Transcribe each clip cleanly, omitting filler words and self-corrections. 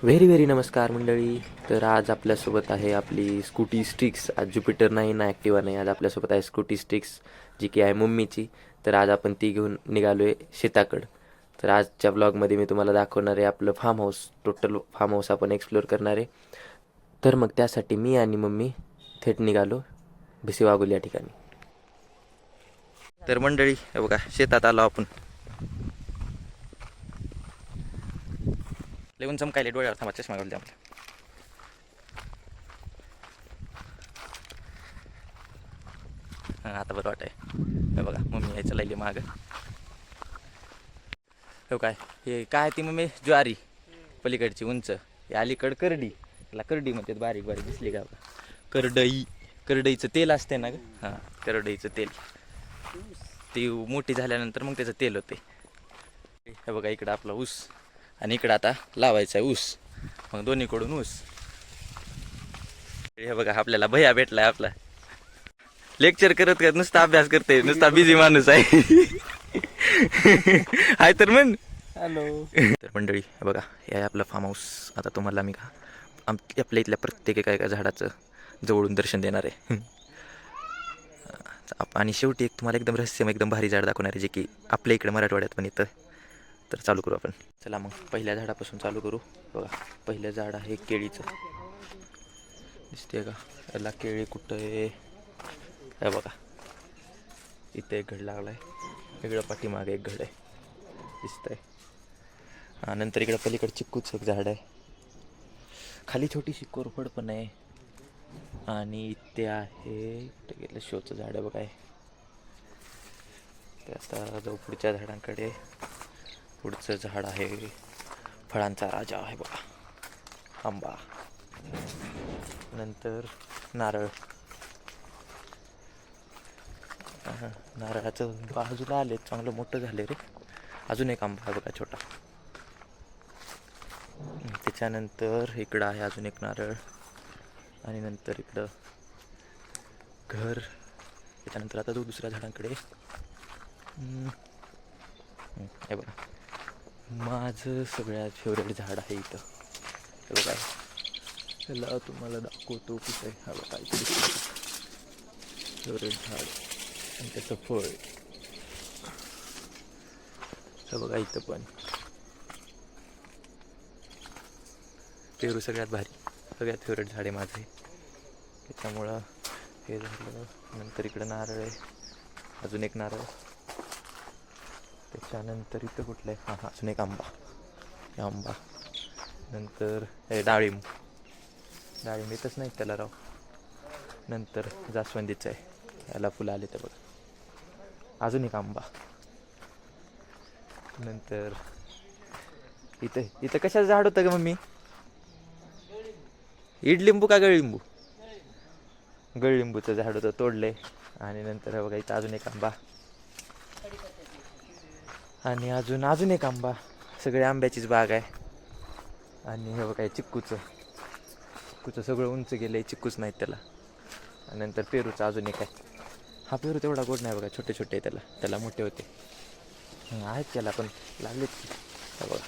Very very नमस्कार मंडळी. तर आज आपल्यासोबत आहे आपली स्कूटी स्टिक्स. आज ज्युपिटर नाही ना ॲक्टिवा नाही, आज आपल्यासोबत आहे स्कूटी स्टिक्स, जी की आहे मम्मीची. तर आज आपण ती घेऊन निघालो आहे शेताकडं. तर आजच्या ब्लॉगमध्ये मी तुम्हाला दाखवणार आहे आपलं farm house, total farm house आपण एक्सप्लोअर करणार आहे. तर मग त्यासाठी मी आणि मम्मी थेट निघालो भिसेवागुल या ठिकाणी. तर मंडळी हे बघा, शेतात आलो आपण. लेवून चमकायले डोळ्यावर, थांबा चष्मा घालू द्या आपल्या. हां, आता बरं वाटतंय. हे बघा मम्मी यायचं लागली मागं. हो काय, हे काय ती मम्मी ज्वारी पलीकडची उंच, हे अलीकड करडी, त्याला करडी म्हणतात. बारीक बारीक दिसली का? करडई, करडईचं तेल असते ना ग. हां, करडईचं तेल, ती मोठी झाल्यानंतर मग त्याचं तेल होते. हे बघा इकडं आपला ऊस, आणि इकडं आता लावायचा आहे ऊस. मग दोन्हीकडून ऊस. हे बघा आपल्याला भैया भेटलाय आपला. लेक्चर करत करत नुसता अभ्यास करते, नुसता बिझी माणूस आहे. हाय तर म्हण हॅलो. तर मंडळी हे बघा, हे आहे आपलं फार्म हाऊस. आता तुम्हाला मी का आपल्या इथल्या प्रत्येक एका झाडाचं जवळून दर्शन देणार आहे. आणि शेवटी एक तुम्हाला एकदम रहस्यमय एकदम भारी झाड दाखवणार आहे, जे की आपल्या इकडे मराठवाड्यात पण येतं. तर चालू करू आपण. चला मग पहिल्या झाडापासून चालू करू. बघा पहिलं झाड आहे केळीचं. दिसते का याला केळी कुठं आहे? हे बघा इथे एक घड लागला आहे, वेगळं पाठीमागे एक घड आहे, दिसतंय. नंतर इकडं पलीकडे चिक्कूचं एक झाड आहे, खाली छोटीशी कोरफड पण आहे. आणि इथे आहे कुठे गेलं शोचं झाड आहे बघा. ते आता जाऊ पुढच्या झाडांकडे. पुढचं झाड आहे फळांचा राजा आहे बघा, आंबा. नंतर नारळ, नारळाचं बाजूला आले, चांगलं मोठं झाले रे. अजून एक आंबा आहे बघा छोटा. त्याच्यानंतर इकडं आहे अजून एक नारळ, आणि नंतर इकडं घर. त्याच्यानंतर आता जाऊ दुसऱ्या झाडांकडे. हे बघा माझं सगळ्यात फेवरेट झाड आहे इथं. हे बघा, त्याला तुम्हाला दाखवतो कुठं आहे. हा बघा इथे फेवरेट झाड आणि त्याचं फळ. हे बघा इथं पण पेरू सगळ्यात भारी, सगळ्यात फेवरेट झाड आहे माझे. त्याच्यामुळं हे झालं. नंतर इकडं नारळ आहे, अजून एक नारळ. त्याच्यानंतर इथं कुठलं आहे? हां, अजून एक आंबा, हे आंबा. नंतर हे डाळिंब, डाळिंब येतच नाही त्याला राव. नंतर जास्वंदीचं आहे, याला फुलं आले तर बघा. अजून एक आंबा. नंतर इथं इथं कशाचं झाड होतं का मम्मी? इडलिंबू का गळलिंबू? गळलिंबूचं झाड होतं, तोडले. आणि नंतर हे बघा इथं अजून एक आंबा, आणि अजून एक आंबा. सगळे आंब्याचीच बाग आहे. आणि हे बघा चिक्कूचं, चिक्कूचं सगळं उंच गेलं आहे, चिक्कूच नाहीत त्याला. आणि नंतर पेरूचं अजून एक आहे. हा पेरू तेवढा गोड नाही बघा, छोटे छोटे आहे, त्याला मोठे होते. आहेत त्याला पण लागलेत की बघा.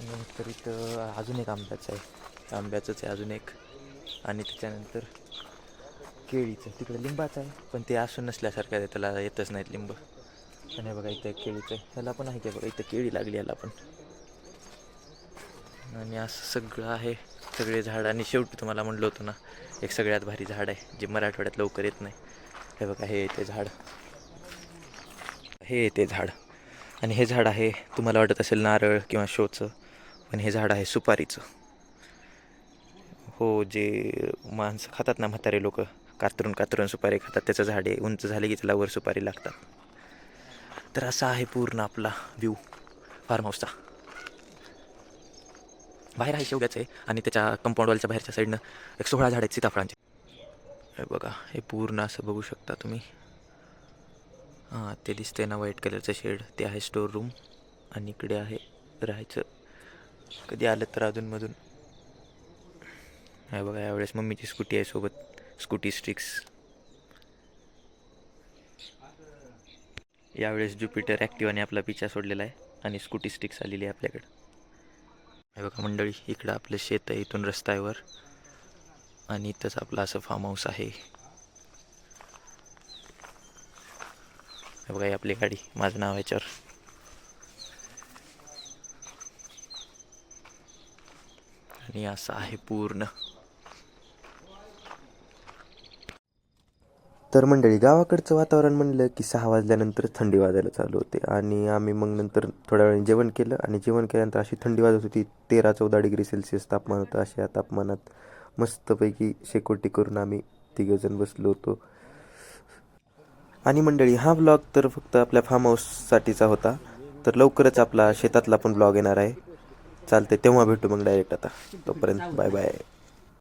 नंतर इथं अजून एक आंब्याचं आहे, आंब्याचंच आहे अजून एक. आणि त्याच्यानंतर केळीचं, तिकडे लिंबाचं आहे, पण ते असून नसल्यासारखं आहे, त्याला येतच नाहीत लिंब. आणि बघा इथं एक केळीचं आहे, ह्याला पण आहे की बघा इथं केळी लागली याला पण. आणि असं सगळं आहे, सगळे झाड. आणि शेवटी तुम्हाला म्हणलं होतं ना, एक सगळ्यात भारी झाड आहे जे मराठवाड्यात लवकर येत नाही. हे बघा हे येते झाड, हे येते झाड. आणि हे झाड आहे, तुम्हाला वाटत असेल नारळ किंवा शोचं, पण हे झाड आहे सुपारीचं. हो, जे माणसं खातात ना, म्हातारे लोक कातरून कातरून सुपारी खातात, त्याचं झाड आहे. उंच झाले की त्याला वर सुपारी लागतात. तर असा आहे पूर्ण आपला व्ह्यू फार्म हाऊसचा. बाहेर आहे शेवग्याचं आहे, आणि त्याच्या कंपाऊंडवालच्या बाहेरच्या साईडनं एक 16 झाड आहेत सीताफळांचे. हे बघा, हे पूर्ण असं बघू शकता तुम्ही. हां, ते दिसते ना व्हाईट कलरचं शेड, ते आहे स्टोर रूम. आणि इकडे आहे राहायचं, कधी आलं तर अधूनमधून. हे बघा यावेळेस मम्मीची स्कूटी आहे सोबत, स्कूटी स्टिक्स. यावेळेस ज्युपिटर ॲक्टिवाने आपला पिछा सोडलेला आहे. आणि स्कूटी स्टिक्स आलेली आहे आपल्याकडं. हे बघा मंडळी, इकडं आपलं शेत आहे, इथून रस्त्यावर आणि इथंच आपलं असं फार्म हाऊस आहे. हे बघा ही आपली गाडी, माझं नाव आहे याच्यावर. आणि असं आहे पूर्ण. तर मंडळी, गावाकडचं वातावरण म्हणलं की 6 वाजल्यानंतर थंडी वाजायला चालू होते आणि आम्ही मग नंतर थोड्या वेळाने जेवण केलं आणि जेवण केल्यानंतर अशी थंडी वाजत होती. 13-14 डिग्री सेल्सिअस तापमान होतं. अशा तापमानात मस्तपैकी शेकोटी करून आम्ही तिघंजण बसलो होतो. आणि मंडळी, हा ब्लॉग तर फक्त आपल्या फार्म हाऊससाठीचा होता. तर लवकरच आपला शेतातला पण ब्लॉग येणार आहे. चालते, तेव्हा भेटू मग डायरेक्ट आता. तोपर्यंत बाय बाय.